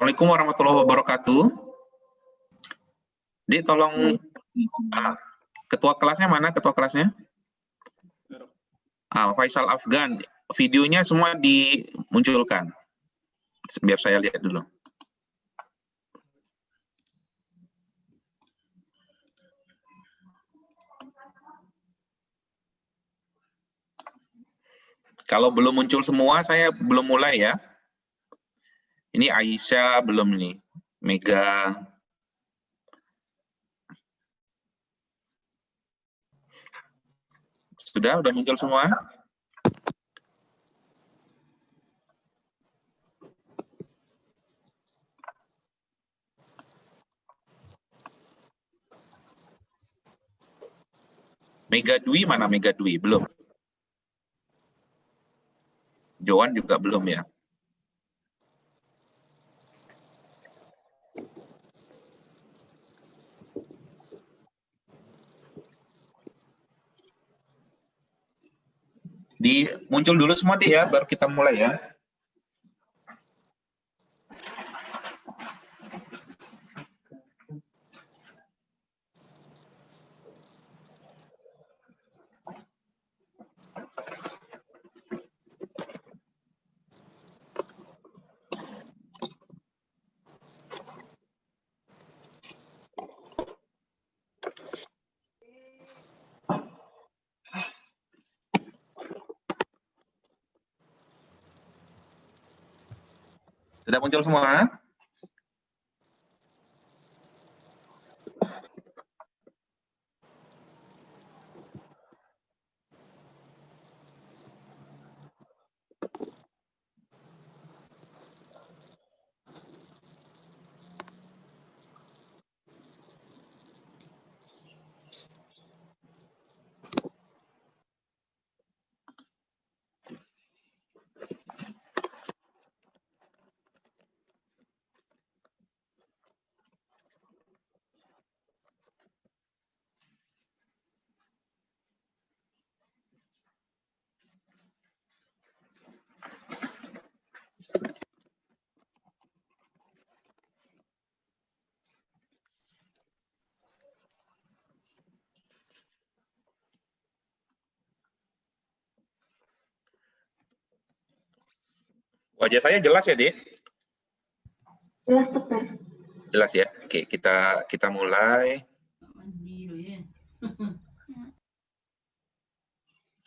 Assalamualaikum warahmatullahi wabarakatuh. Dik, tolong ketua kelasnya mana? Ketua kelasnya? Faisal Afgan. Videonya semua dimunculkan. Biar saya lihat dulu. Kalau belum muncul semua, saya belum mulai ya. Ini Aisyah belum nih. Mega. Sudah muncul semua? Mega Dwi mana Mega Dwi? Belum. Joan juga belum ya. Muncul dulu semua deh ya, baru kita mulai ya. Sudah muncul semua? Wajah saya jelas ya, Dik? Jelas, Dokter. Jelas ya. Oke, kita mulai.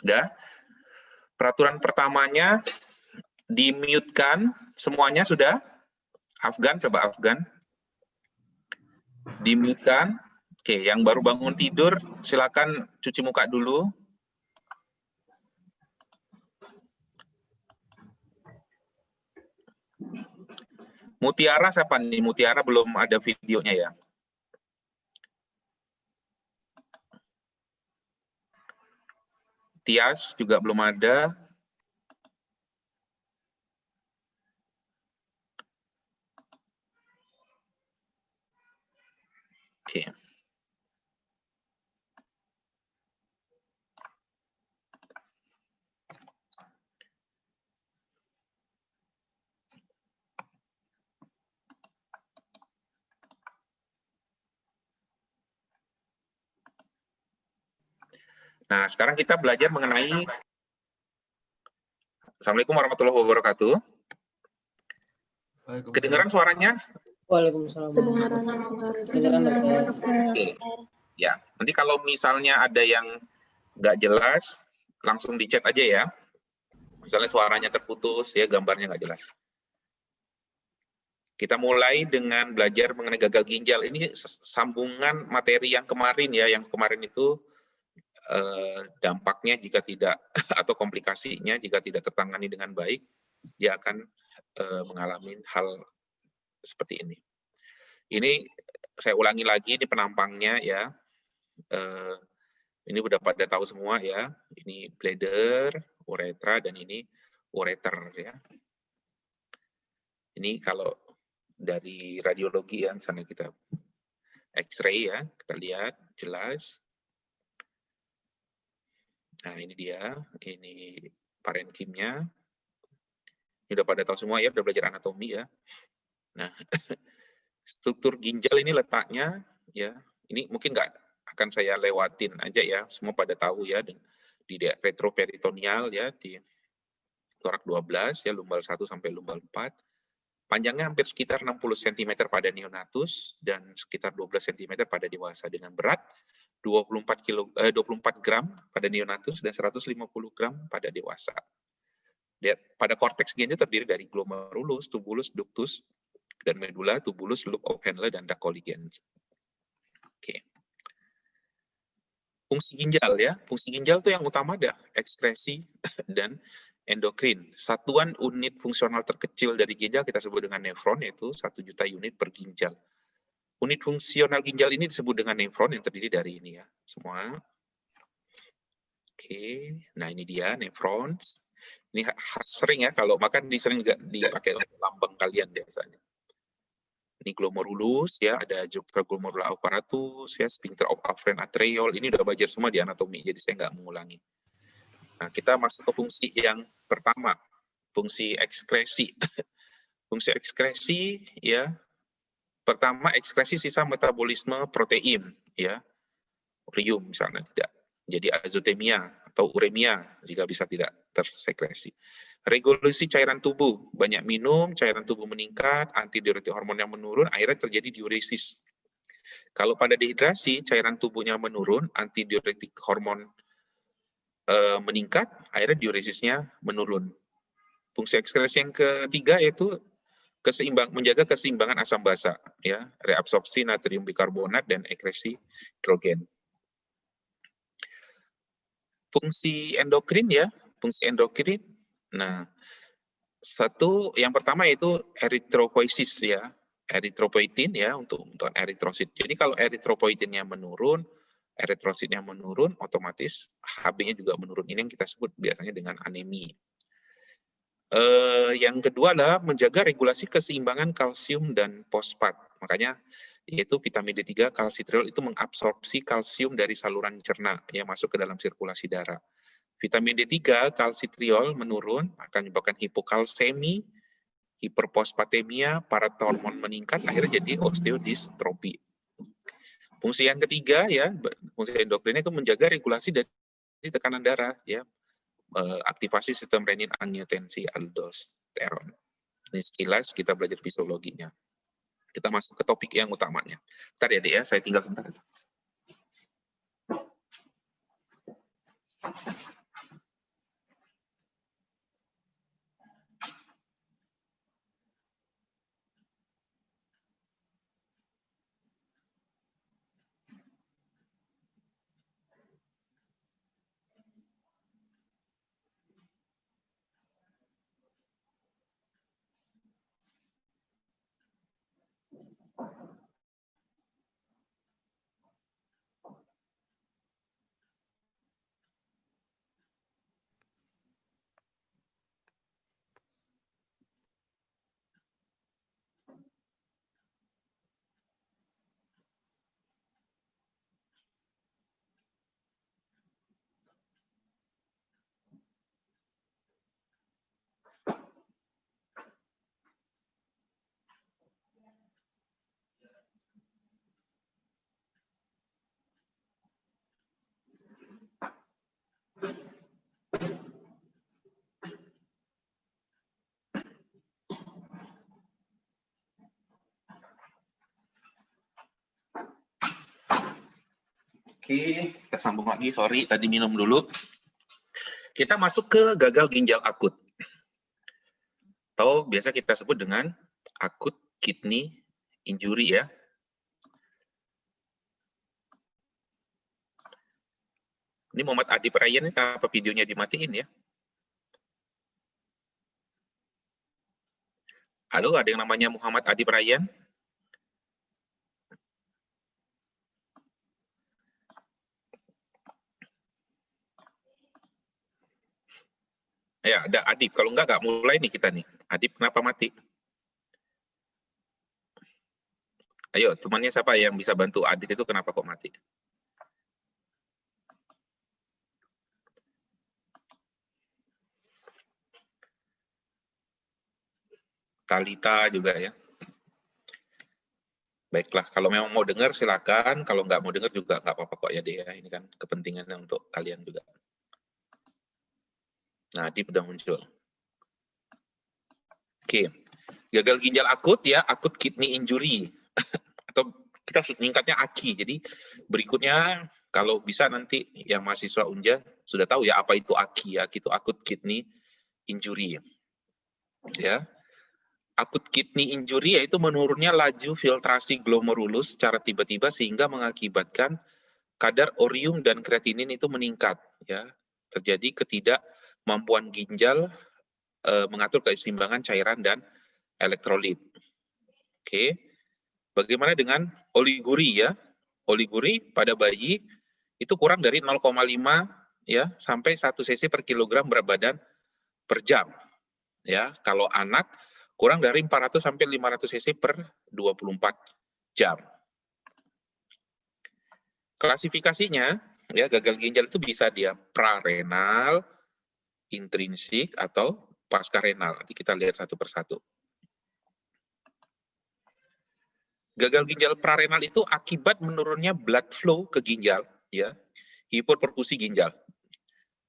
Udah. Peraturan pertamanya di-mute-kan semuanya sudah? Afgan, coba Afgan. Di-mute-kan. Oke, yang baru bangun tidur silakan cuci muka dulu. Mutiara siapa nih? Mutiara belum ada videonya ya. Tias juga belum ada. Oke. Nah, sekarang kita belajar mengenai Assalamualaikum warahmatullahi wabarakatuh. Kedengaran suaranya? Waalaikumsalam. Oke. Ya, nanti kalau misalnya ada yang nggak jelas, langsung di chat aja ya. Misalnya suaranya terputus, ya gambarnya nggak jelas. Kita mulai dengan belajar mengenai gagal ginjal. Ini sambungan materi yang kemarin ya, yang kemarin itu dampaknya jika tidak atau komplikasinya jika tidak tertangani dengan baik, dia akan mengalami hal seperti ini. Ini saya ulangi lagi di penampangnya ya. Ini udah pada tahu semua ya. Ini bladder, uretra, dan ini ureter ya. Ini kalau dari radiologi ya, misalnya kita X-ray ya, kita lihat jelas. Nah, ini dia, ini parenkimnya. Ini udah pada tahu semua ya, udah belajar anatomi ya. Nah, struktur ginjal ini letaknya, ya, ini mungkin nggak akan saya lewatin aja ya, semua pada tahu ya, di retroperitoneal ya, di torak 12 ya, lumbal 1 sampai lumbal 4. Panjangnya hampir sekitar 60 cm pada neonatus dan sekitar 12 cm pada dewasa, dengan berat 24 gram pada neonatus dan 150 gram pada dewasa. Pada korteks ginjal terdiri dari glomerulus, tubulus, ductus, dan medula, tubulus, loop of Henle, dan Dacoligens. Oke. Fungsi ginjal ya, fungsi ginjal itu yang utama ada ekskresi dan endokrin. Satuan unit fungsional terkecil dari ginjal kita sebut dengan nefron, yaitu 1 juta unit per ginjal. Unit fungsional ginjal ini disebut dengan nefron yang terdiri dari ini ya, semua. Oke, nah ini dia nefron. Ini sering ya, kalau makan sering dipakai lambang kalian biasanya. Ini glomerulus ya, ada jugular glomerular apparatus ya, sphincter of afferent arteriole. Ini udah belajar semua di anatomi, jadi saya nggak mengulangi. Nah, kita masuk ke fungsi yang pertama, fungsi ekskresi. Fungsi ekskresi ya, pertama ekskresi sisa metabolisme protein ya, urium misalnya tidak. Jadi azotemia atau uremia jika bisa tidak tersekresi. Regulasi cairan tubuh, banyak minum, cairan tubuh meningkat, antidiuretik hormon yang menurun, akhirnya terjadi diuresis. Kalau pada dehidrasi, cairan tubuhnya menurun, antidiuretik hormon meningkat, akhirnya diuresisnya menurun. Fungsi ekskresi yang ketiga yaitu menjaga keseimbangan asam basa, ya, reabsorpsi natrium bikarbonat dan ekresi hidrogen. Fungsi endokrin ya, fungsi endokrin. Nah, yang pertama yaitu eritropoiesis ya, eritropoietin ya untuk eritrosit. Jadi kalau eritropoietinnya menurun, eritrositnya menurun, otomatis Hb-nya juga menurun. Ini yang kita sebut biasanya dengan anemi. Yang kedua adalah menjaga regulasi keseimbangan kalsium dan fosfat. Makanya yaitu vitamin D3 kalsitriol itu mengabsorpsi kalsium dari saluran cerna yang masuk ke dalam sirkulasi darah. Vitamin D3 kalsitriol menurun akan menyebabkan hipokalsemi, hiperfosfatemia, parathormon meningkat, akhirnya jadi osteodystrofi. Fungsi yang ketiga ya, fungsi endokrin itu menjaga regulasi dari tekanan darah ya, aktivasi sistem renin, angiotensin, aldosteron. Ini sekilas kita belajar fisiologinya. Kita masuk ke topik yang utamanya. Bentar ya, Dek ya, saya tinggal sebentar. Oke, kita sambung lagi. Sorry, tadi minum dulu. Kita masuk ke gagal ginjal akut. Atau biasa kita sebut dengan akut kidney injury ya. Ini Muhammad Adi Prayan, kenapa videonya dimatiin ya? Halo, ada yang namanya Muhammad Adi Prayan? Ya, ada Adib. Kalau enggak mulai nih kita nih. Adib kenapa mati? Ayo, temannya siapa yang bisa bantu Adib itu kenapa kok mati? Talita juga ya. Baiklah, kalau memang mau dengar silakan, kalau nggak mau dengar juga nggak apa-apa kok ya Dea, ini kan kepentingannya untuk kalian juga. Nah, Adib udah muncul. Oke, gagal ginjal akut ya, akut kidney injury atau kita singkatnya AKI. Jadi berikutnya kalau bisa nanti yang mahasiswa Unja sudah tahu ya apa itu AKI ya, itu akut kidney injury. Ya. Akut kidney injury yaitu menurunnya laju filtrasi glomerulus secara tiba-tiba sehingga mengakibatkan kadar orium dan kreatinin itu meningkat ya. Terjadi ketidakmampuan ginjal mengatur keseimbangan cairan dan elektrolit. Oke. Bagaimana dengan oliguri ya? Oliguri pada bayi itu kurang dari 0,5 ya sampai 1 cc per kilogram berat badan per jam. Ya, kalau anak kurang dari 400 sampai 500 cc per 24 jam. Klasifikasinya ya gagal ginjal itu bisa dia prarenal, intrinsik atau pascarenal. Nanti kita lihat satu persatu. Gagal ginjal prarenal itu akibat menurunnya blood flow ke ginjal, ya, hiperperfusi ginjal.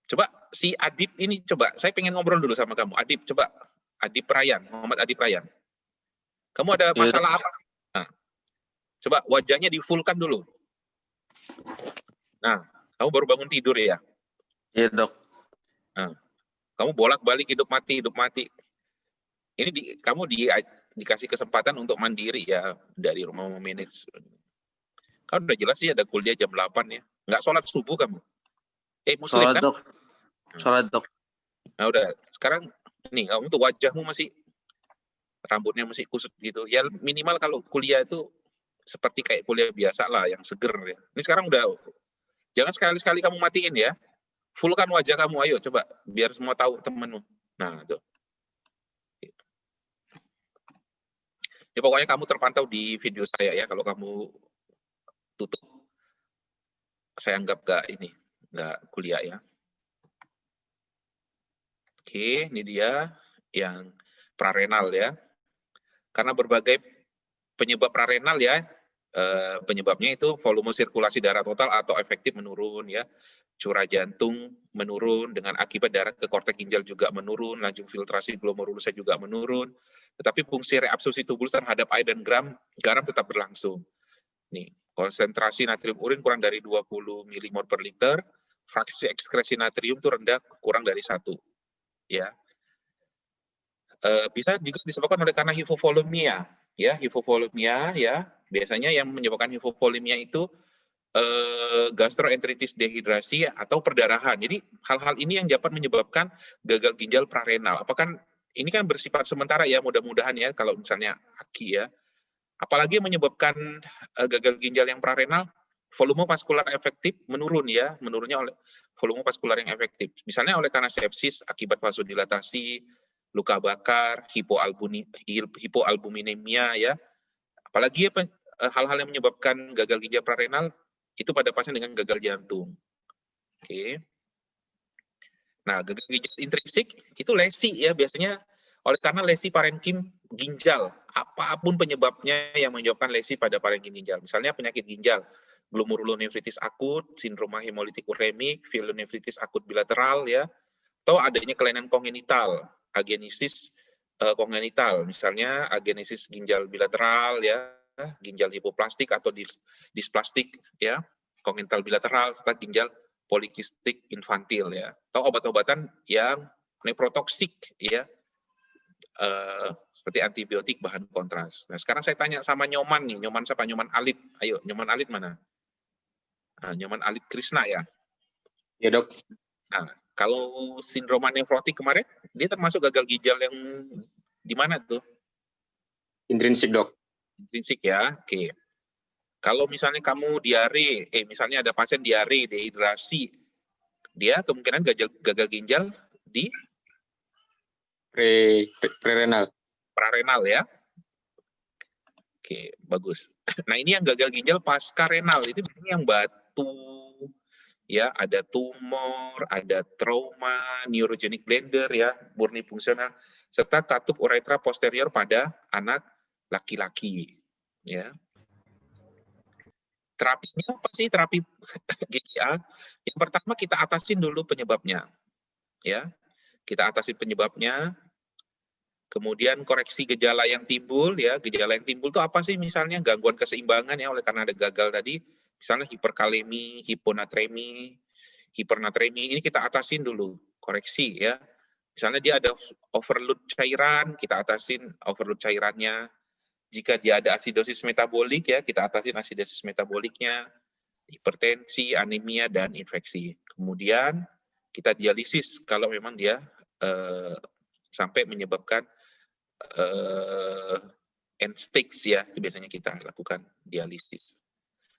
Coba si Adib ini, coba saya pengen ngobrol dulu sama kamu. Adib, coba Adib Ryan, Muhammad Adib Ryan. Kamu ada masalah apa sih? Nah, coba wajahnya di-fullkan dulu. Nah, kamu baru bangun tidur ya? Iya, Dok. Nah, kamu bolak-balik hidup mati. Ini kamu dikasih kesempatan untuk mandiri ya dari rumah memanage. Kan udah jelas sih ada kuliah jam 8 ya. Nggak sholat subuh kamu? Muslim Sholat, kan? Dok. Sholat, Dok. Nah udah, sekarang nih kamu tuh wajahmu masih, rambutnya masih kusut gitu. Ya minimal kalau kuliah itu seperti kayak kuliah biasa lah, yang seger ya. Ini sekarang udah, jangan sekali-sekali kamu matiin ya. Fullkan wajah kamu, ayo coba, biar semua tahu temenmu. Nah tuh. Ya pokoknya kamu terpantau di video saya ya, kalau kamu tutup, saya anggap nggak kuliah ya. Oke, ini dia yang prarenal ya. Karena berbagai penyebab prarenal ya, penyebabnya itu volume sirkulasi darah total atau efektif menurun ya, curah jantung menurun dengan akibat darah ke korteks ginjal juga menurun, laju filtrasi glomerulusnya juga menurun, tetapi fungsi reabsorpsi tubuh terhadap air dan garam tetap berlangsung. Nih, konsentrasi natrium urin kurang dari 20 milimol per liter, fraksi ekskresi natrium itu rendah kurang dari 1. Ya. Bisa juga disebabkan oleh karena hipovolemia. Ya, hipovolemia ya, biasanya yang menyebabkan hipovolemia itu gastroenteritis dehidrasi atau perdarahan. Jadi hal-hal ini yang dapat menyebabkan gagal ginjal prarenal. Apakah ini kan bersifat sementara ya, mudah-mudahan ya kalau misalnya AKI ya. Apalagi yang menyebabkan gagal ginjal yang prarenal, volume vaskular efektif menurun ya, menurunnya oleh volume vaskular yang efektif. Misalnya oleh karena sepsis akibat vasodilatasi, luka bakar, hipoalbuminemia ya. Apalagi hal-hal yang menyebabkan gagal ginjal prarenal itu pada pasien dengan gagal jantung. Oke. Nah, gagal ginjal intrinsik itu lesi ya, biasanya oleh karena lesi parenkim ginjal, apapun penyebabnya yang menyebabkan lesi pada parenkim ginjal. Misalnya penyakit ginjal, glomerulonefritis akut, sindroma hemolitik uremik, pielonefritis akut bilateral ya, atau adanya kelainan kongenital, agenesis kongenital, misalnya agenesis ginjal bilateral ya, ginjal hipoplastik atau displastik ya, kongenital bilateral serta ginjal polikistik infantil ya, atau obat-obatan yang nephrotoksik ya, seperti antibiotik bahan kontras. Nah, sekarang saya tanya sama Nyoman nih, Nyoman siapa? Nyoman Alit. Ayo, Nyoman Alit mana? Nah, Nyoman Alit Krisna ya? Ya, Dok. Nah, kalau sindroma nefrotik kemarin, dia termasuk gagal ginjal yang di mana tuh? Intrinsik, Dok. Intrinsik ya, oke. Kalau misalnya kamu diare, misalnya ada pasien diare, dehidrasi, dia kemungkinan gagal ginjal di Prerenal. prarenal ya. Oke, bagus. Nah, ini yang gagal ginjal pasca renal, itu biasanya yang batu, ya, ada tumor, ada trauma, neurogenic blunder ya, murni fungsional, serta katup uretra posterior pada anak laki-laki, ya. Terapinya apa sih terapi GCA? Yang pertama kita atasin dulu penyebabnya, ya. Kita atasi penyebabnya, kemudian koreksi gejala yang timbul, ya. Gejala yang timbul itu apa sih? Misalnya gangguan keseimbangan ya oleh karena ada gagal tadi, misalnya hiperkalemi, hiponatremi, hipernatremi. Ini kita atasin dulu, koreksi ya. Misalnya dia ada overload cairan, kita atasin overload cairannya. Jika dia ada asidosis metabolik ya, kita atasin asidosis metaboliknya, hipertensi, anemia, dan infeksi. Kemudian kita dialisis kalau memang dia sampai menyebabkan end stage ya, itu biasanya kita lakukan dialisis.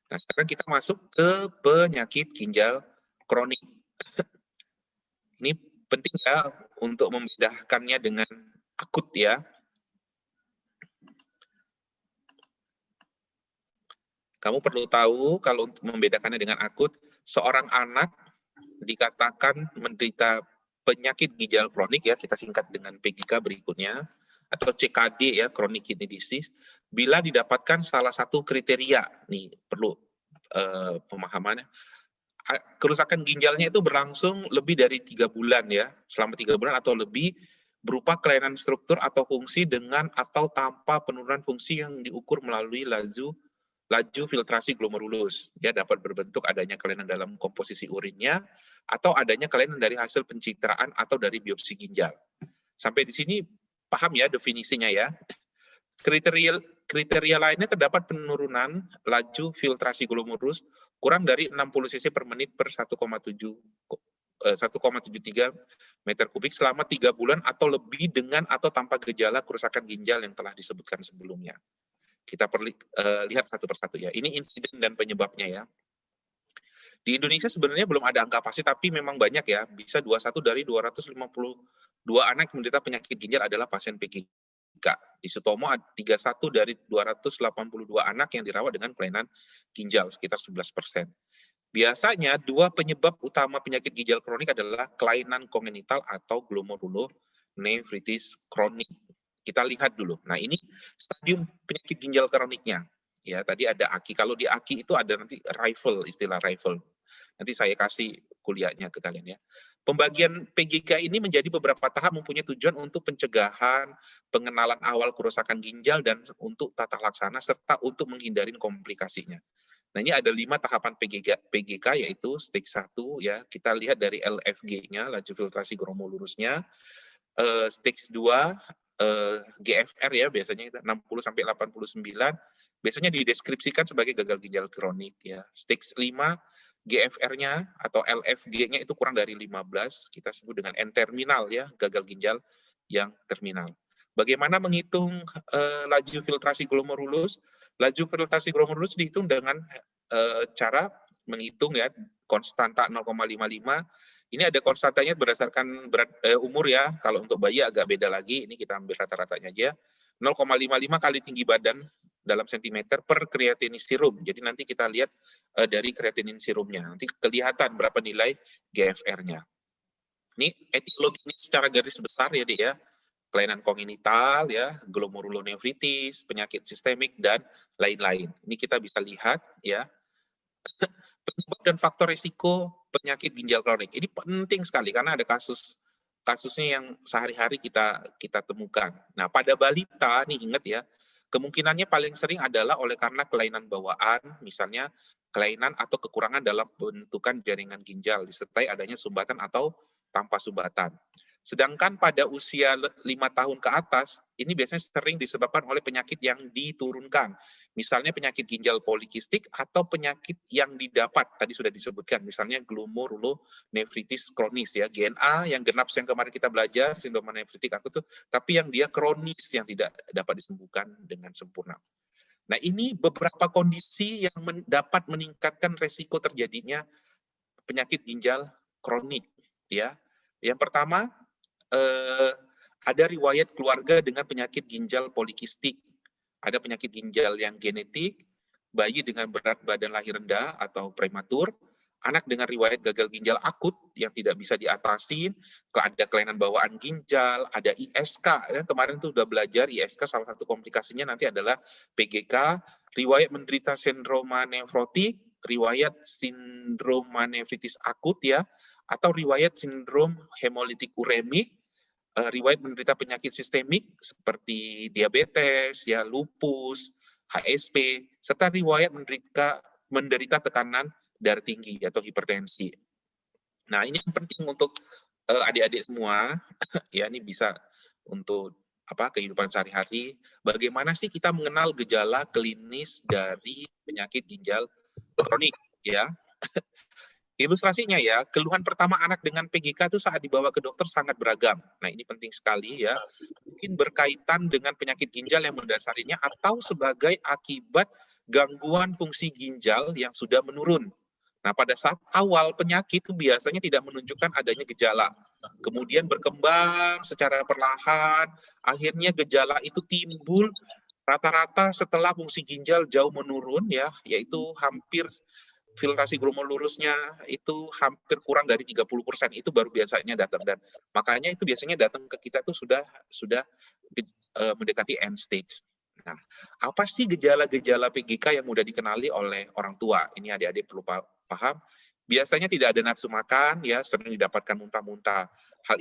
Nah, sekarang kita masuk ke penyakit ginjal kronik. Ini penting ya untuk membedakannya dengan akut ya. Kamu perlu tahu kalau untuk membedakannya dengan akut, seorang anak dikatakan menderita penyakit ginjal kronik ya, kita singkat dengan PGK berikutnya, atau CKD ya, chronic kidney disease, bila didapatkan salah satu kriteria, nih perlu pemahamannya, kerusakan ginjalnya itu berlangsung lebih dari 3 bulan ya, selama 3 bulan atau lebih, berupa kelainan struktur atau fungsi dengan atau tanpa penurunan fungsi yang diukur melalui laju filtrasi glomerulus. Dia dapat berbentuk adanya kelainan dalam komposisi urinnya atau adanya kelainan dari hasil pencitraan atau dari biopsi ginjal. Sampai di sini paham ya definisinya ya. Kriteria lainnya terdapat penurunan laju filtrasi glomerulus kurang dari 60 cc per menit per 1,73 meter kubik selama 3 bulan atau lebih dengan atau tanpa gejala kerusakan ginjal yang telah disebutkan sebelumnya. Kita lihat satu persatu ya. Ini insiden dan penyebabnya ya. Di Indonesia sebenarnya belum ada angka pasti, tapi memang banyak ya. Bisa 21 dari 252 anak yang menderita penyakit ginjal adalah pasien PGK. Di Sutomo 31 dari 282 anak yang dirawat dengan kelainan ginjal, sekitar 11%. Biasanya 2 penyebab utama penyakit ginjal kronik adalah kelainan kongenital atau glomerulonefritis kronik. Kita lihat dulu. Nah, ini stadium penyakit ginjal kroniknya. Ya, tadi ada AKI. Kalau di AKI itu ada nanti rifle, istilah rifle. Nanti saya kasih kuliahnya ke kalian ya. Pembagian PGK ini menjadi beberapa tahap mempunyai tujuan untuk pencegahan, pengenalan awal kerusakan ginjal, dan untuk tata laksana, serta untuk menghindari komplikasinya. Nah, ini ada 5 tahapan PGK yaitu stage 1, ya. Kita lihat dari LFG-nya, laju filtrasi glomerulus-nya. Stage 2, GFR ya, biasanya 60-89, biasanya dideskripsikan sebagai gagal ginjal kronik ya. Stage 5, GFR-nya atau LFG-nya itu kurang dari 15, kita sebut dengan N-terminal ya, gagal ginjal yang terminal. Bagaimana menghitung laju filtrasi glomerulus? Laju filtrasi glomerulus dihitung dengan cara menghitung ya, konstanta 0,55. Ini ada konstantanya berdasarkan berat umur ya. Kalau untuk bayi agak beda lagi. Ini kita ambil rata-ratanya aja. 0,55 kali tinggi badan dalam sentimeter per kreatinin serum. Jadi nanti kita lihat dari kreatinin serumnya. Nanti kelihatan berapa nilai GFR-nya. Ini etiologinya secara garis besar ya, Dek ya. Kelainan kongenital ya, glomerulonefritis, penyakit sistemik dan lain-lain. Ini kita bisa lihat ya. Penyebab dan faktor risiko penyakit ginjal kronik. Ini penting sekali karena ada kasusnya yang sehari-hari kita temukan. Nah, pada balita nih ingat ya, kemungkinannya paling sering adalah oleh karena kelainan bawaan, misalnya kelainan atau kekurangan dalam pembentukan jaringan ginjal disertai adanya sumbatan atau tanpa sumbatan. Sedangkan pada usia 5 tahun ke atas, ini biasanya sering disebabkan oleh penyakit yang diturunkan. Misalnya penyakit ginjal polikistik atau penyakit yang didapat, tadi sudah disebutkan, misalnya glomerulonefritis kronis ya, GNA yang genap yang kemarin kita belajar, sindrom nefritik akut, tapi yang dia kronis yang tidak dapat disembuhkan dengan sempurna. Nah, ini beberapa kondisi yang dapat meningkatkan resiko terjadinya penyakit ginjal kronik ya. Yang pertama, ada riwayat keluarga dengan penyakit ginjal polikistik. Ada penyakit ginjal yang genetik, bayi dengan berat badan lahir rendah atau prematur, anak dengan riwayat gagal ginjal akut yang tidak bisa diatasi, ada kelainan bawaan ginjal, ada ISK. Ya, kemarin tuh udah belajar ISK, salah satu komplikasinya nanti adalah PGK, riwayat menderita sindroma nefrotik, riwayat sindroma nefritis akut ya, atau riwayat sindrom hemolitik uremik, riwayat menderita penyakit sistemik seperti diabetes, ya, lupus, HSP, serta riwayat menderita tekanan darah tinggi atau hipertensi. Nah, ini yang penting untuk adik-adik semua, ya, ini bisa untuk kehidupan sehari-hari. Bagaimana sih kita mengenal gejala klinis dari penyakit ginjal kronik, ya? Ilustrasinya ya, keluhan pertama anak dengan PGK itu saat dibawa ke dokter sangat beragam. Nah, ini penting sekali ya. Mungkin berkaitan dengan penyakit ginjal yang mendasarinya atau sebagai akibat gangguan fungsi ginjal yang sudah menurun. Nah, pada saat awal penyakit itu biasanya tidak menunjukkan adanya gejala. Kemudian berkembang secara perlahan, akhirnya gejala itu timbul rata-rata setelah fungsi ginjal jauh menurun ya, yaitu hampir filtrasi glomerulusnya itu hampir kurang dari 30%, itu baru biasanya datang, dan makanya itu biasanya datang ke kita itu sudah mendekati end stage. Nah, apa sih gejala-gejala PGK yang mudah dikenali oleh orang tua? Ini adik-adik perlu paham. Biasanya tidak ada nafsu makan, ya, sering didapatkan muntah-muntah. Hal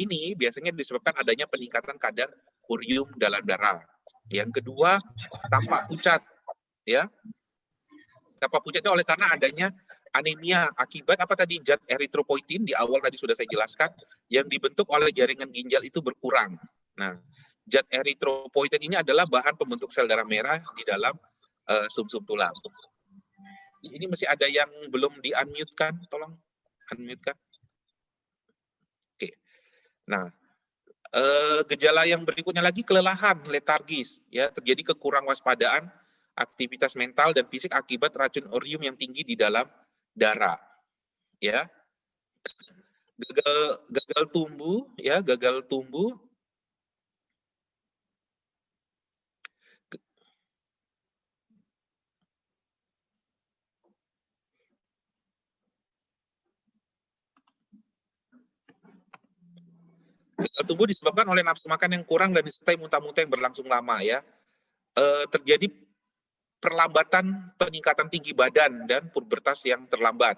ini biasanya disebabkan adanya peningkatan kadar urium dalam darah. Yang kedua, tampak pucat, ya. Tampak pucatnya oleh karena adanya anemia akibat apa tadi, zat eritropoietin di awal tadi sudah saya jelaskan, yang dibentuk oleh jaringan ginjal itu berkurang. Nah, zat eritropoietin ini adalah bahan pembentuk sel darah merah di dalam sumsum tulang. Ini masih ada yang belum di-unmute kan? Tolong unmute kan? Oke. Nah, gejala yang berikutnya lagi kelelahan, letargis, ya, terjadi kekurang waspadaan, aktivitas mental dan fisik akibat racun urium yang tinggi di dalam darah, ya. Gagal tumbuh, ya, gagal tumbuh. Gagal tumbuh disebabkan oleh nafsu makan yang kurang dan disertai muntah-muntah yang berlangsung lama, ya. Terjadi perlambatan peningkatan tinggi badan dan pubertas yang terlambat.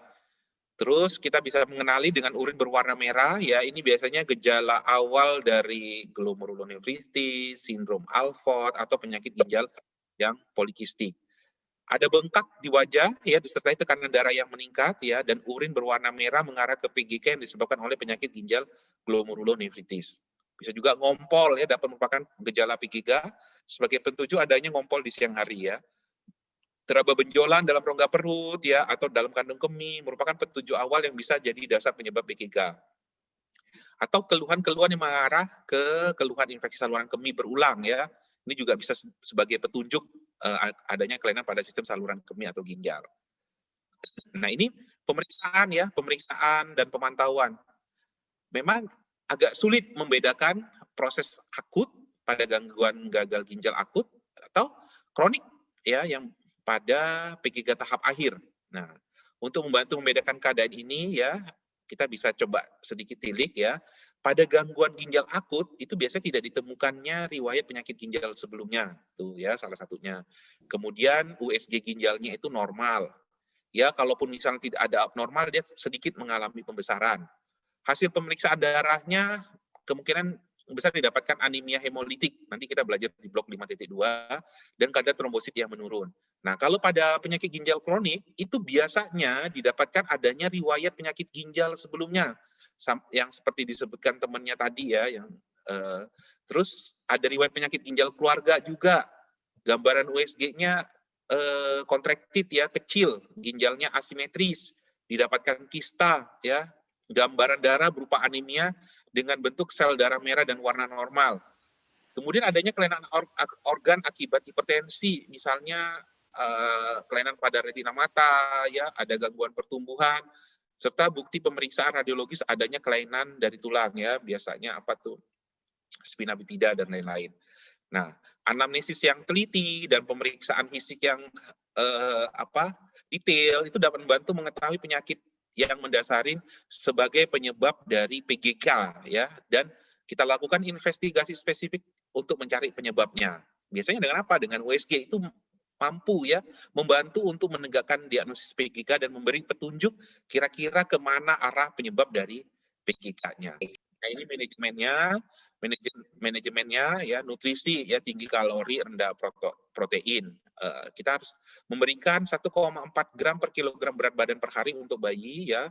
Terus kita bisa mengenali dengan urin berwarna merah, ya, ini biasanya gejala awal dari glomerulonefritis, sindrom Alport, atau penyakit ginjal yang polikistik. Ada bengkak di wajah, ya, disertai tekanan darah yang meningkat, ya, dan urin berwarna merah mengarah ke PGK yang disebabkan oleh penyakit ginjal glomerulonefritis. Bisa juga ngompol, ya, dapat merupakan gejala PGK sebagai petunjuk adanya ngompol di siang hari, ya. Teraba benjolan dalam rongga perut, ya, atau dalam kandung kemih merupakan petunjuk awal yang bisa jadi dasar penyebab PGK. Atau keluhan-keluhan yang mengarah ke keluhan infeksi saluran kemih berulang, ya. Ini juga bisa sebagai petunjuk adanya kelainan pada sistem saluran kemih atau ginjal. Nah, ini pemeriksaan, ya, pemeriksaan dan pemantauan. Memang agak sulit membedakan proses akut pada gangguan gagal ginjal akut atau kronik, ya, yang pada PGK tahap akhir. Nah, untuk membantu membedakan keadaan ini, ya, kita bisa coba sedikit tilik, ya. Pada gangguan ginjal akut itu biasanya tidak ditemukannya riwayat penyakit ginjal sebelumnya, tuh, ya, salah satunya. Kemudian USG ginjalnya itu normal, ya, kalaupun misalnya tidak ada abnormal, dia sedikit mengalami pembesaran. Hasil pemeriksaan darahnya kemungkinan besar didapatkan anemia hemolitik. Nanti kita belajar di blok 5.2, dan kadar trombosit yang menurun. Nah, kalau pada penyakit ginjal kronik, itu biasanya didapatkan adanya riwayat penyakit ginjal sebelumnya, yang seperti disebutkan temannya tadi, ya, yang terus ada riwayat penyakit ginjal keluarga juga. Gambaran USG-nya kontraktit, ya, kecil, ginjalnya asimetris, didapatkan kista, ya. Gambaran darah berupa anemia dengan bentuk sel darah merah dan warna normal. Kemudian adanya kelainan organ akibat hipertensi, misalnya kelainan pada retina mata, ya, ada gangguan pertumbuhan, serta bukti pemeriksaan radiologis adanya kelainan dari tulang, ya, biasanya apa tuh, spina bifida dan lain-lain. Nah, anamnesis yang teliti dan pemeriksaan fisik yang detail itu dapat membantu mengetahui penyakit yang mendasari sebagai penyebab dari PGK, ya, dan kita lakukan investigasi spesifik untuk mencari penyebabnya. Biasanya dengan apa? Dengan USG itu mampu ya membantu untuk menegakkan diagnosis PGK dan memberi petunjuk kira-kira kemana arah penyebab dari PGK-nya. Nah, ini manajemennya ya, nutrisi ya, tinggi kalori, rendah protein. Kita harus memberikan 1,4 gram per kilogram berat badan per hari untuk bayi ya,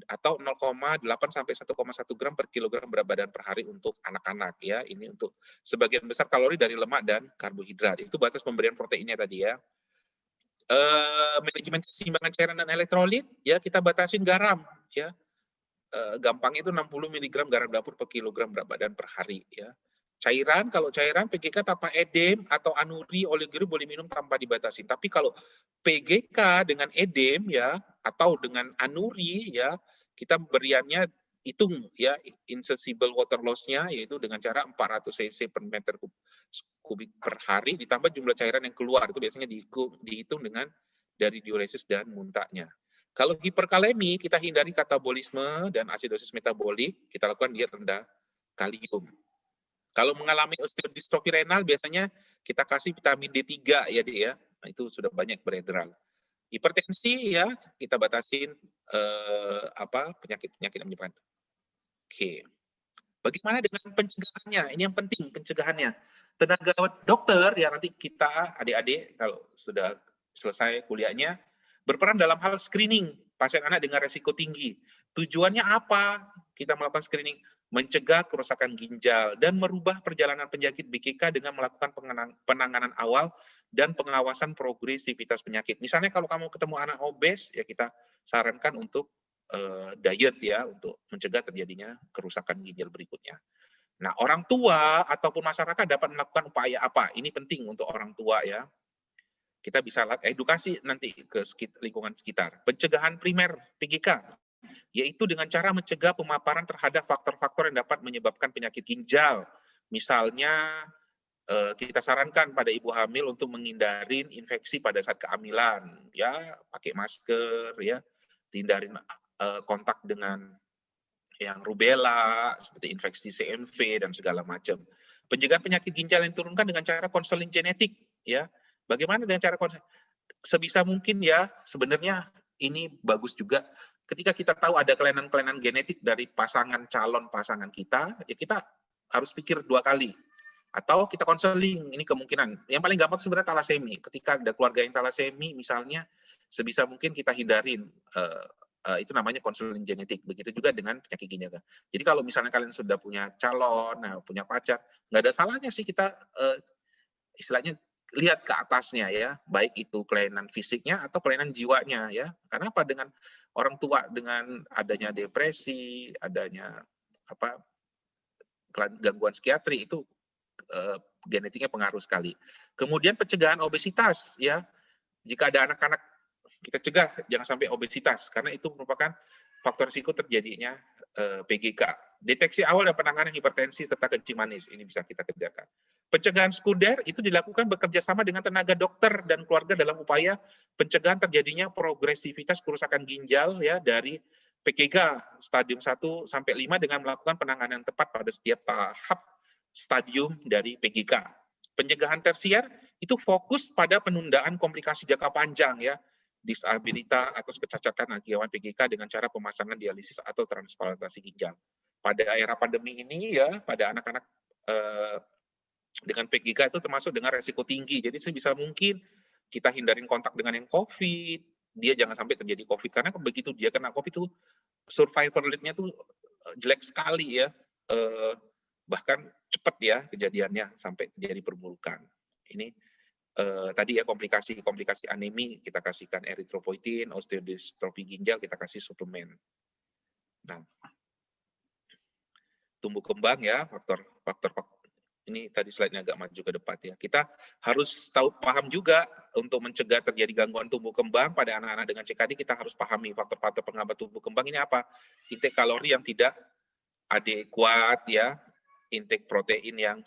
atau 0,8 sampai 1,1 gram per kilogram berat badan per hari untuk anak-anak ya. Ini untuk sebagian besar kalori dari lemak dan karbohidrat. Itu batas pemberian proteinnya tadi ya. Manajemen keseimbangan cairan dan elektrolit ya, kita batasin garam ya. Gampangnya itu 60 mg garam dapur per kilogram berat badan per hari ya. Cairan, kalau cairan PGK tanpa edem atau anuri oliguri boleh minum tanpa dibatasi. Tapi kalau PGK dengan edem ya atau dengan anuri ya, kita beriannya hitung ya insoluble water loss-nya, yaitu dengan cara 400 cc per meter kubik per hari ditambah jumlah cairan yang keluar, itu biasanya dihitung dengan dari diuresis dan muntahnya. Kalau hiperkalemi, kita hindari katabolisme dan asidosis metabolik, kita lakukan diet rendah kalium. Kalau mengalami osteodystrofi renal, biasanya kita kasih vitamin D3 ya, dia. Nah, itu sudah banyak beredar. Hipertensi ya, kita batasin penyakit-penyakit yang menyebabkan. Oke. Bagaimana dengan pencegahannya? Ini yang penting, pencegahannya. Tenaga dokter ya, nanti kita adik-adik kalau sudah selesai kuliahnya berperan dalam hal screening pasien anak dengan resiko tinggi. Tujuannya apa? Kita melakukan screening, mencegah kerusakan ginjal dan merubah perjalanan penyakit BKK dengan melakukan penanganan awal dan pengawasan progresivitas penyakit. Misalnya kalau kamu ketemu anak obes, ya kita sarankan untuk diet ya, untuk mencegah terjadinya kerusakan ginjal berikutnya. Nah, orang tua ataupun masyarakat dapat melakukan upaya apa? Ini penting untuk orang tua ya. Kita bisa edukasi nanti ke lingkungan sekitar. Pencegahan primer PGK, yaitu dengan cara mencegah pemaparan terhadap faktor-faktor yang dapat menyebabkan penyakit ginjal. Misalnya, kita sarankan pada ibu hamil untuk menghindari infeksi pada saat kehamilan, ya, pakai masker, ya, hindarin kontak dengan yang rubella, seperti infeksi CMV, dan segala macam. Pencegahan penyakit ginjal yang diturunkan dengan cara konseling genetik, ya. Bagaimana dengan cara konseling? Sebisa mungkin ya, sebenarnya ini bagus juga. Ketika kita tahu ada kelainan-kelainan genetik dari calon pasangan kita, ya kita harus pikir 2 kali. Atau kita konseling, ini kemungkinan. Yang paling gampang sebenarnya talasemi. Ketika ada keluarga yang talasemi, misalnya, sebisa mungkin kita hindarin. Itu namanya konseling genetik. Begitu juga dengan penyakit ginjal. Jadi kalau misalnya kalian sudah punya calon, punya pacar, nggak ada salahnya sih kita istilahnya lihat ke atasnya ya, baik itu kelainan fisiknya atau kelainan jiwanya ya. Karena apa, dengan orang tua dengan adanya depresi, adanya gangguan psikiatri, itu genetiknya pengaruh sekali. Kemudian pencegahan obesitas ya. Jika ada anak-anak, kita cegah jangan sampai obesitas karena itu merupakan faktor risiko terjadinya PGK. Deteksi awal dan penanganan hipertensi serta kencing manis, ini bisa kita kerjakan. Pencegahan sekunder itu dilakukan bekerja sama dengan tenaga dokter dan keluarga dalam upaya pencegahan terjadinya progresivitas kerusakan ginjal ya dari PGK stadium 1 sampai 5 dengan melakukan penanganan tepat pada setiap tahap stadium dari PGK. Pencegahan tersier itu fokus pada penundaan komplikasi jangka panjang ya, disabilitas atau kecacatan akibat PGK dengan cara pemasangan dialisis atau transplantasi ginjal. Pada era pandemi ini ya, pada anak-anak dengan PGK itu termasuk dengan resiko tinggi. Jadi sebisa mungkin kita hindarin kontak dengan yang COVID, dia jangan sampai terjadi COVID. Karena begitu dia kena COVID itu survivor rate-nya tuh jelek sekali ya. Bahkan cepat ya kejadiannya sampai terjadi perburukan. Ini tadi ya komplikasi anemi, kita kasihkan eritropoietin, osteodystrofi ginjal, kita kasih suplemen. Nah, tumbuh kembang ya, faktor ini tadi slide-nya agak maju ke depan ya. Kita harus paham juga untuk mencegah terjadi gangguan tumbuh kembang pada anak-anak dengan CKD, kita harus pahami faktor-faktor penghambat tumbuh kembang ini apa? Intake kalori yang tidak adekuat ya, intake protein yang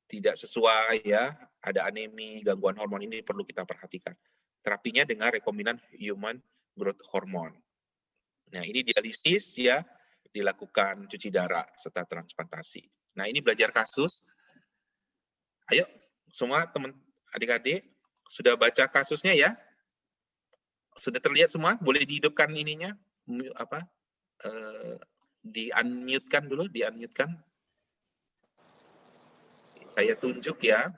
tidak sesuai ya, ada anemi, gangguan hormon, ini perlu kita perhatikan. Terapinya dengan rekombinan human growth hormone. Nah, ini dialisis ya, dilakukan cuci darah serta transplantasi. Nah, ini belajar kasus. Ayo semua teman adik-adik Sudah baca kasusnya ya? Sudah terlihat semua? Boleh dihidupkan ininya? Apa? Di-unmute-kan dulu, di-unmute-kan. Saya tunjuk ya.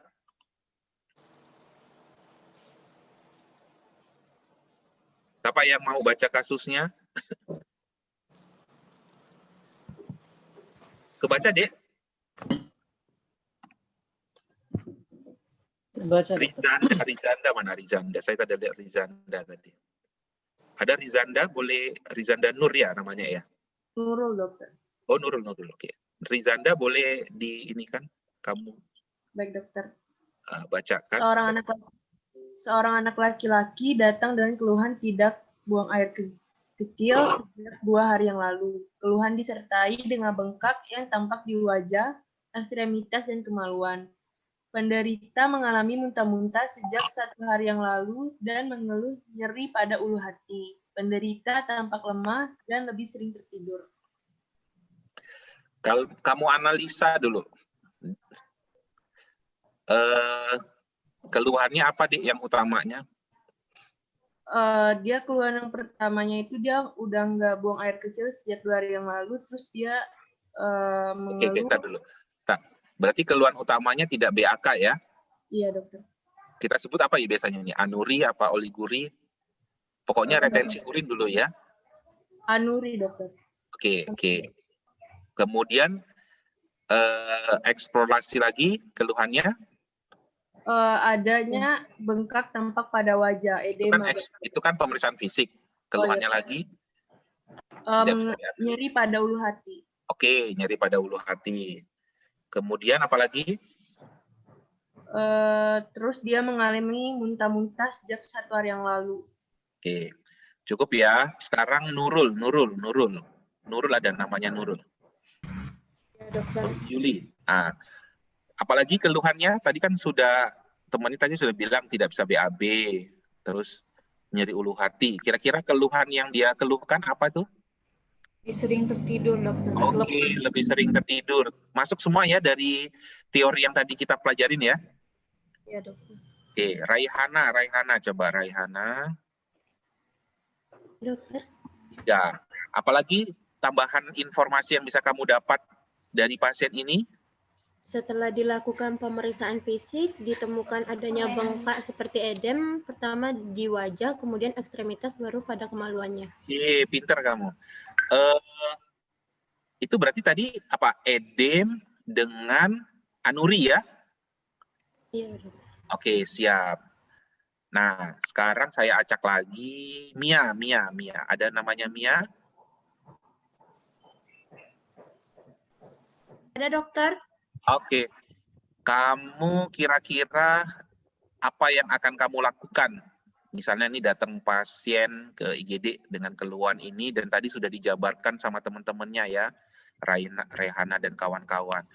Siapa yang mau baca kasusnya? Kebaca, Dek? Baca, dokter. Rizanda mana Rizanda? Saya tadi lihat Rizanda tadi. Ada Rizanda, boleh Rizanda Nur ya namanya ya? Nurul, dokter. Oh, Nurul, oke. Rizanda boleh di ini kan kamu Baik, dokter. bacakan. Seorang anak laki-laki datang dengan keluhan tidak buang air kecil sejak 2 hari yang lalu. Keluhan disertai dengan bengkak yang tampak di wajah, ekstremitas, dan kemaluan. Penderita mengalami muntah-muntah sejak 1 hari yang lalu dan mengeluh nyeri pada ulu hati. Penderita tampak lemah dan lebih sering tertidur. Kalau kamu analisa dulu. Keluhannya apa, Dik, yang utamanya? Dia keluhan yang pertamanya itu dia udah nggak buang air kecil sejak 2 hari yang lalu, terus dia Oke, mengeluh. kita dulu. Berarti keluhan utamanya tidak BAK ya? Iya, dokter. Kita sebut apa ya biasanya nih? Anuri, apa oliguri? Pokoknya retensi urin dulu ya. Anuri, dokter. Oke. Kemudian eksplorasi lagi keluhannya. Adanya bengkak tampak pada wajah, edema. Itu kan pemeriksaan fisik. Keluhannya lagi? Nyeri pada ulu hati. Oke, nyeri pada ulu hati. Kemudian apa lagi? Terus dia mengalami muntah-muntah sejak 1 hari yang lalu. Oke, cukup ya. Sekarang Nurul. Nurul ada namanya Nurul. Ya, dokter. Yuli. Apalagi keluhannya tadi kan temannya tadi sudah bilang tidak bisa BAB, terus nyeri ulu hati. Kira-kira keluhan yang dia keluhkan apa tuh? Lebih sering tertidur, dokter. Oke, lebih sering tertidur. Masuk semua ya dari teori yang tadi kita pelajarin ya? Ya, dokter. Oke, Raihana, coba Raihana. Dokter. Ya, apalagi tambahan informasi yang bisa kamu dapat dari pasien ini? Setelah dilakukan pemeriksaan fisik, ditemukan adanya bengkak seperti edem, pertama di wajah, kemudian ekstremitas, baru pada kemaluannya. Pinter kamu. Itu berarti tadi apa? Edem dengan anuri ya? Iya, dokter. Oke, siap. Nah, sekarang saya acak lagi Mia. Ada namanya Mia? Ada, dokter. Oke. Kamu kira-kira apa yang akan kamu lakukan? Misalnya nih datang pasien ke IGD dengan keluhan ini dan tadi sudah dijabarkan sama teman-temannya ya, Rehana dan kawan-kawan.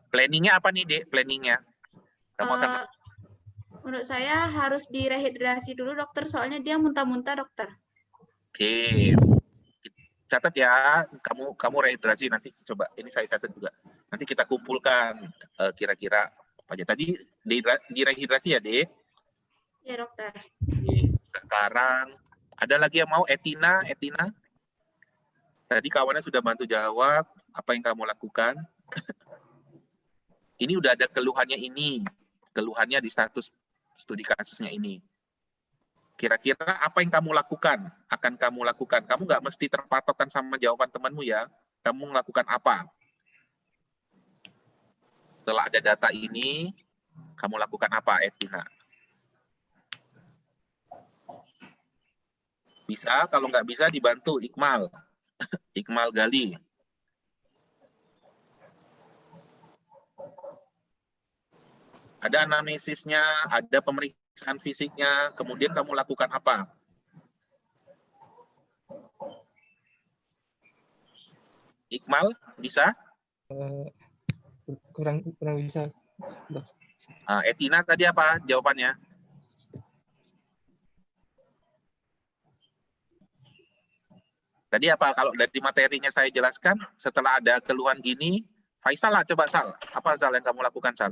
Planningnya apa nih, Dek? Planningnya? Kamu akan Menurut saya harus direhidrasi dulu, dokter. Soalnya dia muntah-muntah, dokter. Oke. Catat ya, kamu rehidrasi nanti. Coba, ini saya catat juga. Nanti kita kumpulkan kira-kira apa aja. Tadi direhidrasi ya, Dek? Ya, dokter. Sekarang, ada lagi yang mau? Etina? Tadi kawannya sudah bantu jawab. Apa yang kamu lakukan? Ini udah ada keluhannya ini. Keluhannya di status studi kasusnya ini. Kira-kira apa yang kamu lakukan? Akan kamu lakukan? Kamu nggak mesti terpatokkan sama jawaban temanmu ya. Kamu melakukan apa? Setelah ada data ini, kamu lakukan apa, Etina? Bisa, kalau nggak bisa dibantu Iqmal. Iqmal Gali. Ada anamnesisnya, ada pemeriksaan fisiknya, kemudian kamu lakukan apa? Iqmal, bisa? Kurang bisa, Dok. Etina tadi apa jawabannya? Tadi apa? Kalau dari materinya saya jelaskan, setelah ada keluhan gini, Faisal lah, coba Sal. Apa Sal yang kamu lakukan, Sal?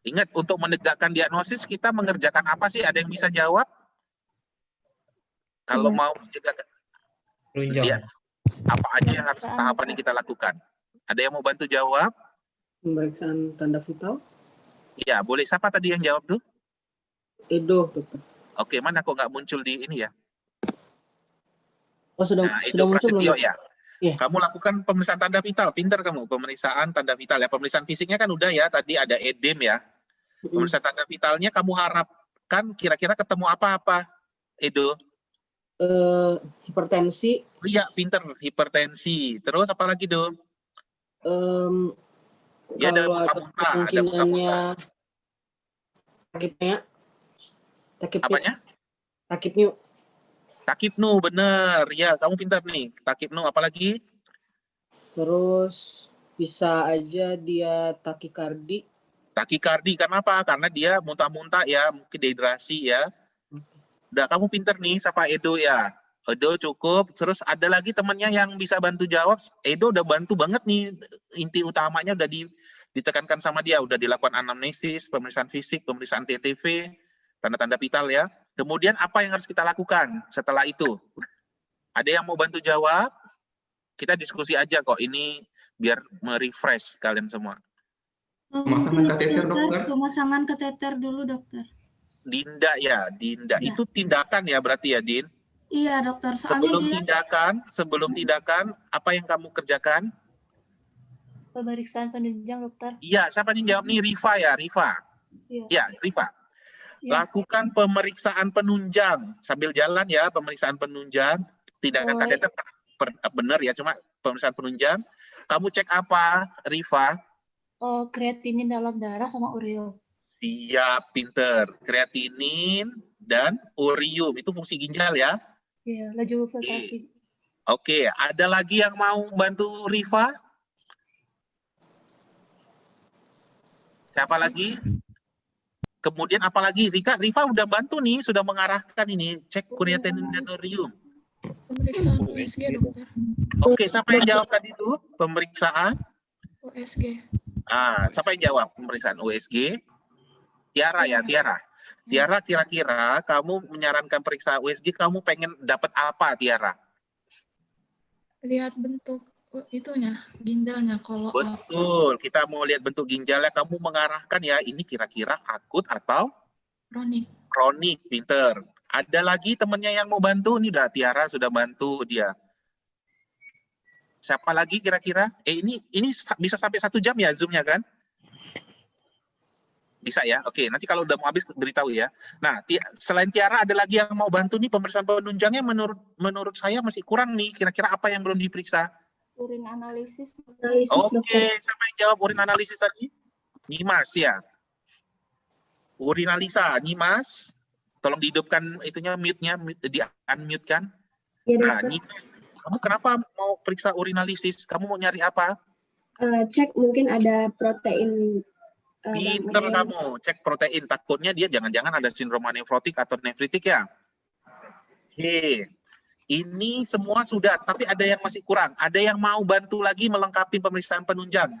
Ingat, untuk menegakkan diagnosis kita mengerjakan apa sih? Ada yang bisa jawab? Kalau mau menegakkan dia, apa aja yang harus tahapan yang kita lakukan? Ada yang mau bantu jawab? Pemeriksaan tanda vital. Iya, boleh. Siapa tadi yang jawab tuh? Edo, dokter. Oke, mana kok nggak muncul di ini ya? Oh, sudah Nah, itu sudah muncul Prasetyo belum? ya. Iya. Kamu lakukan pemeriksaan tanda vital, pinter kamu. Pemeriksaan tanda vital ya. Pemeriksaan fisiknya kan udah ya. Tadi ada edem ya. Pemeriksaan tanda vitalnya kamu harapkan kira-kira ketemu apa-apa, Edo? Hipertensi. Oh iya, pinter. Hipertensi. Terus apa lagi, Do? Ya, ada Kalau ada muka-muka. Ada kemungkinannya muka-muka. takipnya. Apanya? Takipnya. Takipnu, bener. Ya, kamu pintar nih. Takipnu, apalagi? Terus bisa aja dia takikardi. Takikardi, kenapa? Karena dia muntah-muntah ya, mungkin dehidrasi ya. Udah, kamu pinter nih, siapa Edo ya? Edo cukup. Terus ada lagi temannya yang bisa bantu jawab. Edo udah bantu banget nih. Inti utamanya udah ditekankan sama dia. Udah dilakukan anamnesis, pemeriksaan fisik, pemeriksaan TTV, tanda-tanda vital ya. Kemudian apa yang harus kita lakukan setelah itu? Ada yang mau bantu jawab? Kita diskusi aja kok. Ini biar merefresh kalian semua. Pemasangan kateter, dokter. Pemasangan kateter dulu, dokter. Dinda ya, Dinda. Ya. Itu tindakan ya berarti ya, Din? Iya, dokter. Soalnya Sebelum tindakan, apa yang kamu kerjakan? pemeriksaan penunjang, dokter. Iya, siapa yang jawab nih? Rifa ya, Rifa. Iya. Ya, Rifa. Ya. Lakukan pemeriksaan penunjang. Sambil jalan ya, pemeriksaan penunjang. Tindakan Boleh. kateter benar ya, cuma pemeriksaan penunjang. Kamu cek apa, Rifa? Kreatinin dalam darah sama ureum. Siap, pinter. Kreatinin dan urium. Itu fungsi ginjal ya? Iya, laju filtrasi. Oke, ada lagi yang mau bantu Rifa? Siapa lagi? Kemudian apa lagi? Rifa udah bantu nih, sudah mengarahkan ini. Cek kreatinin dan urium. Pemeriksaan USG, dokter. Oke, siapa yang jawab tadi itu? Pemeriksaan? USG. Siapa yang jawab pemeriksaan USG? Tiara ya, Tiara. Tiara, kira-kira kamu menyarankan periksa USG, kamu pengen dapat apa, Tiara? Lihat bentuk itunya, ginjalnya. Kalau Betul, kita mau lihat bentuk ginjalnya, kamu mengarahkan ya, ini kira-kira akut atau kronik. kronik, pinter. Ada lagi temennya yang mau bantu? Ini udah Tiara sudah bantu dia. Siapa lagi kira-kira? Ini bisa sampai 1 jam ya Zoom-nya kan? Bisa ya? Oke, nanti kalau udah mau habis beritahu ya. Nah, selain Tiara ada lagi yang mau bantu nih pemeriksaan penunjangnya menurut saya masih kurang nih. Kira-kira apa yang belum diperiksa? Urin analisis. Oke, siapa yang jawab urin analisis tadi? Nyimas ya. Urinalisa, Nyimas. Tolong dihidupkan itunya mute-nya, di unmute kan? Ya, Nah, dokter. Nyimas, kamu kenapa mau periksa urinalisis? Kamu mau nyari apa? Cek mungkin ada protein. Pinter kamu, cek protein. Takutnya dia jangan-jangan ada sindrom nefrotik atau nefritik ya. Oke, ini semua sudah, tapi ada yang masih kurang. Ada yang mau bantu lagi melengkapi pemeriksaan penunjang.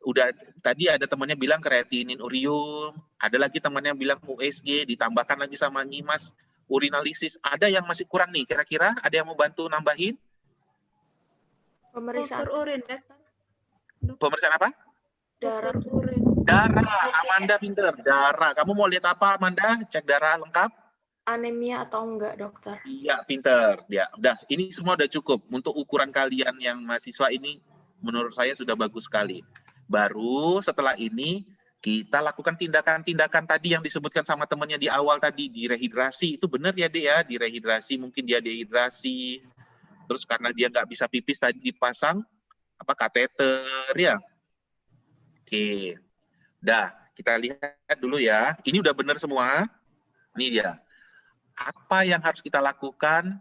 Udah tadi ada temannya bilang kreatinin urium, ada lagi temannya bilang USG, ditambahkan lagi sama Nyimas urinalisis. Ada yang masih kurang nih, kira-kira ada yang mau bantu nambahin? Pemeriksaan urin, dokter. Pemeriksaan apa? Darah urin. Darah, Amanda pinter. Darah, kamu mau lihat apa Amanda? Cek darah lengkap? Anemia atau enggak, dokter? Iya, pinter. Ya, udah. Ini semua udah cukup. Untuk ukuran kalian yang mahasiswa ini, menurut saya sudah bagus sekali. Baru setelah ini, kita lakukan tindakan-tindakan tadi yang disebutkan sama temannya di awal tadi, direhidrasi. Itu benar ya, Dek ya? Direhidrasi, mungkin dia dehidrasi. Terus karena dia nggak bisa pipis tadi dipasang kateter ya. Oke. Udah, kita lihat dulu ya. Ini udah benar semua. Ini dia. Apa yang harus kita lakukan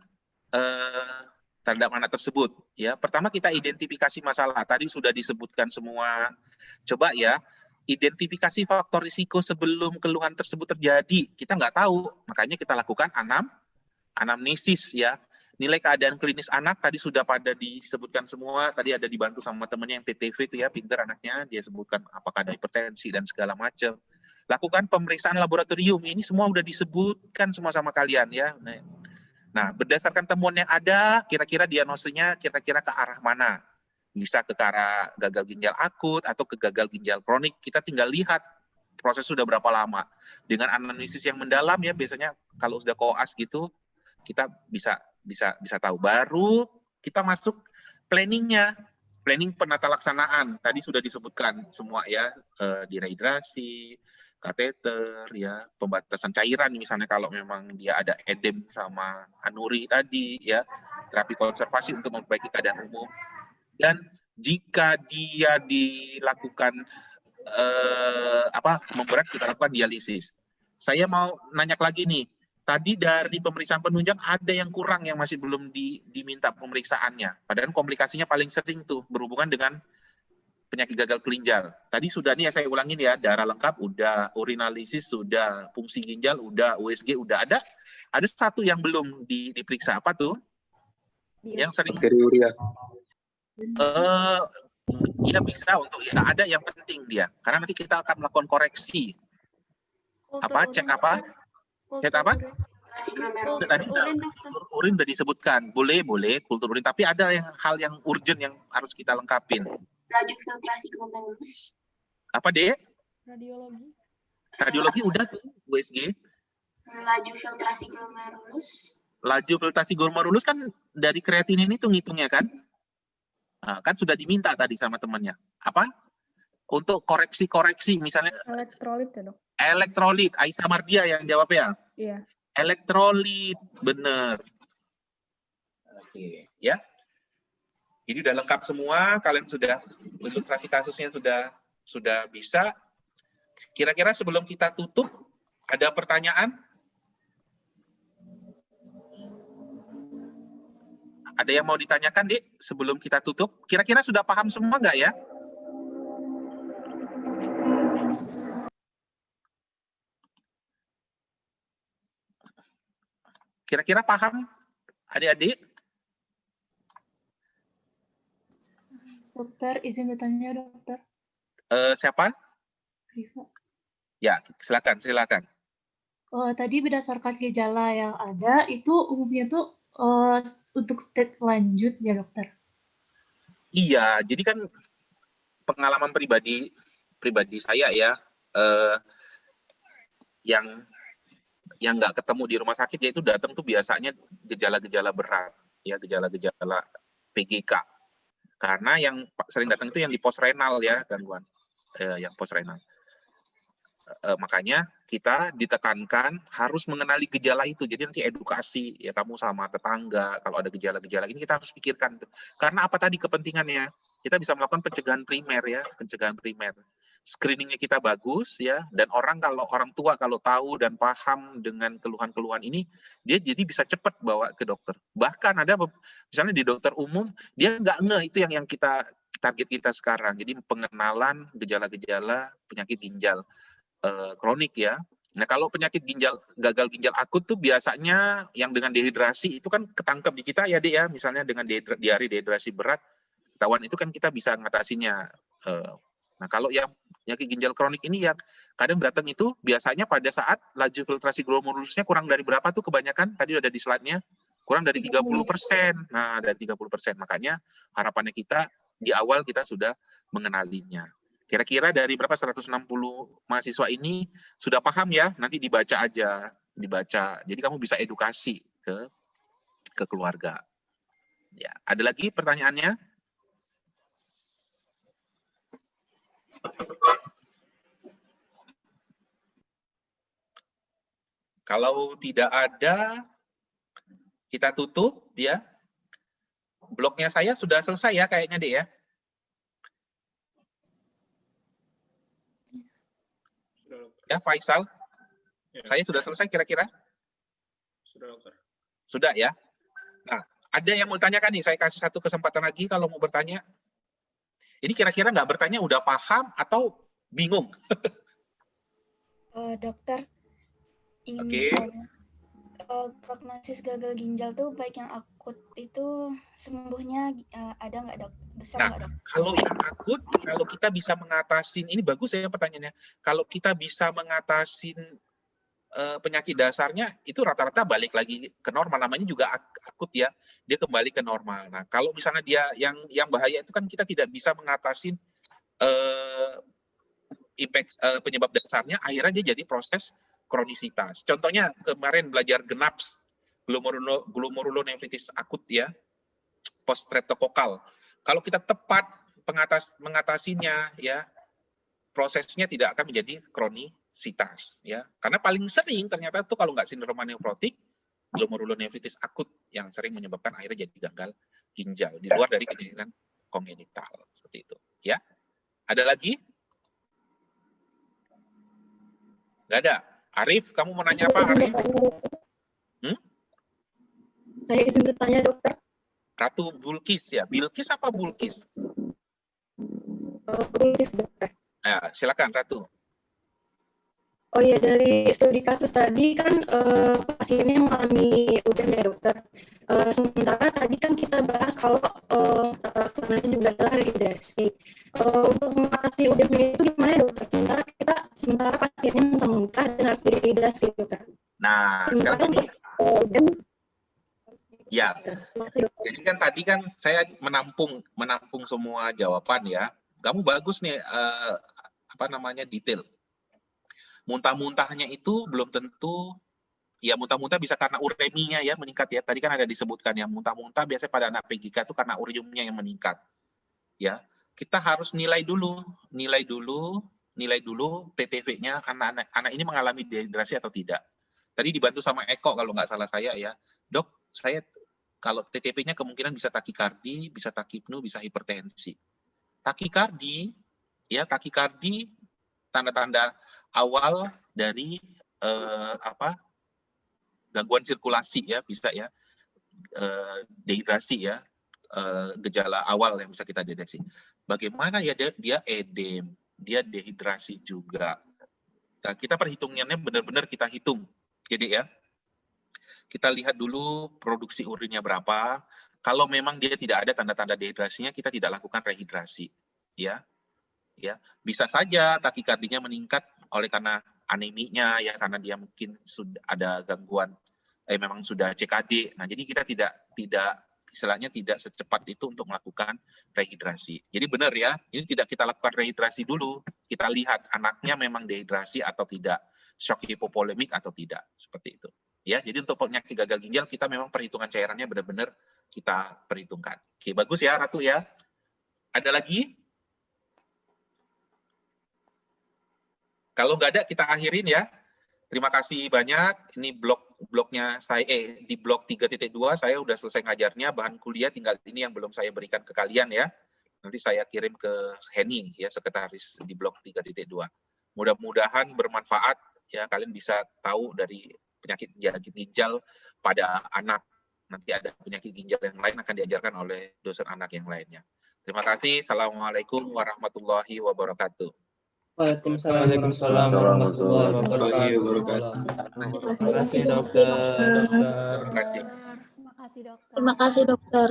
terhadap anak tersebut? Ya, pertama kita identifikasi masalah. Tadi sudah disebutkan semua. Coba ya, identifikasi faktor risiko sebelum keluhan tersebut terjadi. Kita nggak tahu, makanya kita lakukan anamnesis ya. Nilai keadaan klinis anak tadi sudah pada disebutkan semua. Tadi ada dibantu sama temennya yang TTV itu ya, pinter anaknya. Dia sebutkan apakah ada hipertensi dan segala macam. Lakukan pemeriksaan laboratorium. Ini semua udah disebutkan semua sama kalian ya. Nah, berdasarkan temuan yang ada, kira-kira diagnosisnya kira-kira ke arah mana? Bisa ke arah gagal ginjal akut atau ke gagal ginjal kronik. Kita tinggal lihat proses sudah berapa lama. Dengan analisis yang mendalam ya, biasanya kalau sudah koas gitu, kita bisa tahu. Baru kita masuk planningnya, planning penata laksanaan. Tadi sudah disebutkan semua ya, dehidrasi, kateter, ya, pembatasan cairan misalnya kalau memang dia ada edem sama anuri tadi, ya, terapi konservasi untuk memperbaiki keadaan umum. Dan jika dia dilakukan memberat, kita lakukan dialisis. Saya mau nanya lagi nih, tadi dari pemeriksaan penunjang ada yang kurang yang masih belum diminta pemeriksaannya. Padahal komplikasinya paling sering tuh berhubungan dengan penyakit gagal ginjal. Tadi sudah nih, saya ulangin ya, darah lengkap udah, urinalisis sudah, fungsi ginjal udah, USG udah. Ada satu yang belum diperiksa, apa tuh? Yang sering Bakteriuria. ya bisa untuk ya, ada yang penting dia. Karena nanti kita akan melakukan koreksi. Cek apa? Tadi urin udah disebutkan. Boleh kultur urin, tapi ada hal yang urgent yang harus kita lengkapin. Laju filtrasi glomerulus. Apa, Dek? Radiologi. Radiologi udah tuh, USG. Laju filtrasi glomerulus. Laju filtrasi glomerulus kan dari kreatinin itu ngitungnya kan? Nah, kan sudah diminta tadi sama temannya. Apa? Untuk koreksi-koreksi misalnya. Elektrolit ya, Dok? Elektrolit. Aisyah Mardia yang jawab ya? Iya. Elektrolit, benar. Oke, ya. Jadi udah lengkap semua, kalian sudah ilustrasi kasusnya sudah bisa. Kira-kira sebelum kita tutup, ada pertanyaan? Ada yang mau ditanyakan, Dik, sebelum kita tutup? Kira-kira sudah paham semua nggak ya? Kira-kira paham, adik-adik? Dokter, izin bertanya, Dokter. Siapa? Riva. Ya, silakan. Tadi berdasarkan gejala yang ada, itu umumnya tuh untuk stage lanjut ya, Dokter? Iya, jadi kan pengalaman pribadi saya ya, yang nggak ketemu di rumah sakit, yaitu datang tuh biasanya gejala-gejala berat, ya, gejala-gejala PGK. Karena yang sering datang itu yang di postrenal ya, gangguan yang postrenal. Makanya kita ditekankan harus mengenali gejala itu. Jadi nanti edukasi ya, kamu sama tetangga kalau ada gejala-gejala ini kita harus pikirkan. Karena apa tadi kepentingannya? Kita bisa melakukan pencegahan primer ya, pencegahan primer. Screeningnya kita bagus ya, dan orang tua kalau tahu dan paham dengan keluhan-keluhan ini, dia jadi bisa cepat bawa ke dokter. Bahkan ada misalnya di dokter umum dia nggak itu yang kita target kita sekarang. Jadi pengenalan gejala-gejala penyakit ginjal kronik ya. Nah, kalau penyakit gagal ginjal akut tuh biasanya yang dengan dehidrasi itu kan ketangkep di kita ya, Dek ya. Misalnya dengan diare dehidrasi berat, ketahuan itu kan kita bisa ngatasinya. Nah, kalau yang penyakit ginjal kronik ini yang kadang datang itu biasanya pada saat laju filtrasi glomerulusnya kurang dari berapa tuh kebanyakan? Tadi ada di slide-nya. Kurang dari 30%. Nah, dari 30%. Makanya harapannya kita di awal kita sudah mengenalinya. Kira-kira dari berapa 160 mahasiswa ini sudah paham ya? Nanti dibaca aja, dibaca. Jadi kamu bisa edukasi ke keluarga. Ya, ada lagi pertanyaannya? Kalau tidak ada, kita tutup ya. Blognya saya sudah selesai ya kayaknya, Dek ya. Ya, Faisal. Ya. Saya sudah selesai kira-kira? Sudah, Dokter. Sudah ya. Nah, ada yang mau tanyakan nih, saya kasih satu kesempatan lagi kalau mau bertanya. Ini kira-kira nggak bertanya udah paham atau bingung? Dokter, Oke. Prognosis gagal ginjal tuh baik yang akut itu sembuhnya ada nggak, Dok? besar Nah, nggak, Dok? kalau yang akut, kalau kita bisa mengatasi, ini bagus ya pertanyaannya, kalau kita bisa mengatasi penyakit dasarnya, itu rata-rata balik lagi ke normal, namanya juga akut ya, dia kembali ke normal. Nah, kalau misalnya dia yang bahaya itu kan kita tidak bisa mengatasi impact penyebab dasarnya, akhirnya dia jadi proses kronisitas. Contohnya kemarin belajar GENAPS, glomerulonefritis akut ya, post streptokokal. Kalau kita tepat mengatasinya ya, prosesnya tidak akan menjadi kronisitas ya. Karena paling sering ternyata itu kalau nggak sindrom nefrotik, glomerulonefritis akut yang sering menyebabkan akhirnya jadi gagal ginjal di luar dari kejadian kongenital seperti itu ya. Ada lagi? Nggak ada. Arif, kamu mau nanya apa, Arif? Saya izin bertanya, dokter. Ratu Bulkis ya. Bilkis apa Bulkis? Bulkis, dokter. Ya, silakan Ratu. Oh iya, dari studi kasus tadi kan pasiennya mengalami UDEM ya, dokter. Sementara tadi kan kita bahas kalau tata laksananya juga adalah rehidrasi. Untuk mengatasi UDEM itu gimana, dokter? Sementara pasiennya muntah-muntah dan harus direhidrasi, dokter. Nah, sekarang ini. Ya, jadi kan tadi kan saya menampung semua jawaban ya. Kamu bagus nih, detail. Muntah-muntahnya itu belum tentu, ya muntah-muntah bisa karena ureminya ya meningkat ya. Tadi kan ada disebutkan ya, muntah-muntah biasanya pada anak PGK itu karena uriumnya yang meningkat. Ya, kita harus nilai dulu TTV-nya anak ini mengalami dehidrasi atau tidak. Tadi dibantu sama Eko kalau nggak salah saya ya. Dok, saya kalau TTP-nya kemungkinan bisa takikardi, bisa takipnu, bisa hipertensi. Takikardi tanda-tanda awal dari gangguan sirkulasi ya, bisa ya, dehidrasi ya, gejala awal yang bisa kita deteksi. Bagaimana ya dia edem, dia dehidrasi juga. Nah, kita perhitungannya benar-benar kita hitung. Jadi ya, kita lihat dulu produksi urinnya berapa. Kalau memang dia tidak ada tanda-tanda dehidrasinya, kita tidak lakukan rehidrasi. Ya, bisa saja takikardinya meningkat oleh karena aneminya ya, karena dia mungkin sudah ada gangguan, memang sudah CKD. Nah, jadi kita tidak istilahnya tidak secepat itu untuk melakukan rehidrasi. Jadi benar ya, ini tidak kita lakukan rehidrasi dulu. Kita lihat anaknya memang dehidrasi atau tidak, shock hipovolemik atau tidak, seperti itu. Ya, jadi untuk penyakit gagal ginjal kita memang perhitungan cairannya benar-benar kita perhitungkan. Oke, bagus ya Ratu ya. Ada lagi? Kalau nggak ada kita akhirin ya. Terima kasih banyak. Ini blognya saya di blog 3.2 saya udah selesai ngajarnya, bahan kuliah tinggal ini yang belum saya berikan ke kalian ya. Nanti saya kirim ke Henny ya, sekretaris di blog 3.2. Mudah-mudahan bermanfaat ya, kalian bisa tahu dari penyakit ginjal pada anak. Nanti ada penyakit ginjal yang lain akan diajarkan oleh dosen anak yang lainnya. Terima kasih. Assalamualaikum warahmatullahi wabarakatuh. Waalaikumsalam warahmatullahi wabarakatuh. Terima kasih dokter. Terima kasih. Terima kasih, dokter.